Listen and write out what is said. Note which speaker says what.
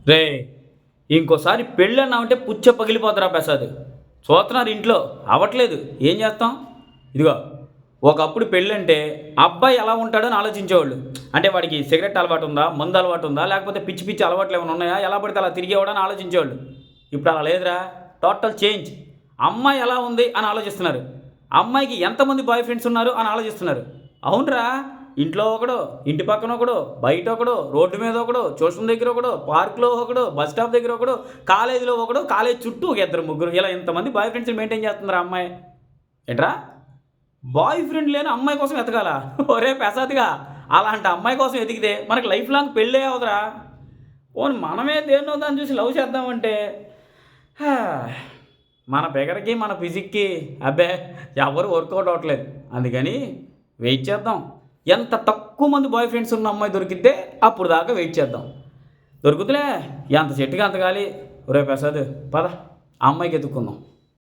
Speaker 1: రే, ఇంకోసారి పెళ్ళి అన్నామంటే పుచ్చ పగిలిపోతారా ప్రసాద్. చూస్తున్నారు ఇంట్లో అవ్వట్లేదు, ఏం చేస్తాం. ఇదిగో, ఒకప్పుడు పెళ్ళంటే అబ్బాయి ఎలా ఉంటాడని ఆలోచించేవాళ్ళు. అంటే వాడికి సిగరెట్ అలవాటు ఉందా, మందు అలవాటు ఉందా, లేకపోతే పిచ్చి పిచ్చి అలవాట్లు ఏమైనా ఉన్నాయా, ఎలా పడితే అలా తిరిగేవాడని ఆలోచించేవాళ్ళు. ఇప్పుడు అలా లేదురా, టోటల్ చేంజ్. అమ్మాయి ఎలా ఉంది అని ఆలోచిస్తున్నారు, అమ్మాయికి ఎంతమంది బాయ్ ఫ్రెండ్స్ ఉన్నారు అని ఆలోచిస్తున్నారు. అవునరా, ఇంట్లో ఒకడు, ఇంటి పక్కన ఒకడు, బయట ఒకడు, రోడ్డు మీద ఒకడు, ట్యూషన్ దగ్గర ఒకడు, పార్క్లో ఒకడు, బస్ స్టాప్ దగ్గర ఒకడు, కాలేజీలో ఒకడు, కాలేజ్ చుట్టూ ఒక ఇద్దరు ముగ్గురు, ఇలా ఇంతమంది బాయ్ ఫ్రెండ్స్ మెయింటైన్ చేస్తుందిరా అమ్మాయి. ఏంట్రా, బాయ్ ఫ్రెండ్ లేని అమ్మాయి కోసం ఎతకాల? ఒరే పెసాదిగా, అలాంటి అమ్మాయి కోసం ఎతికితే మనకి లైఫ్ లాంగ్ పెళ్ళే అవుదరా. పోనీ మనమే దేన్నో దాన్ని చూసి లవ్ చేద్దామంటే హా, మన బెగర్కి మన ఫిజిక్కి అబ్బే ఎవరు వర్కౌట్ అవ్వట్లేదు. అందుకని వెయిట్ చేద్దాం. ఎంత తక్కువ మంది బాయ్ ఫ్రెండ్స్ ఉన్న అమ్మాయి దొరికితే అప్పుడు దాకా వెయిట్ చేద్దాం. దొరుకుతులే, ఎంత చెట్టుకి అంత గాలి. ఒరే ప్రసాద్, పద, ఆ అమ్మాయికి ఎత్తుక్కుందాం.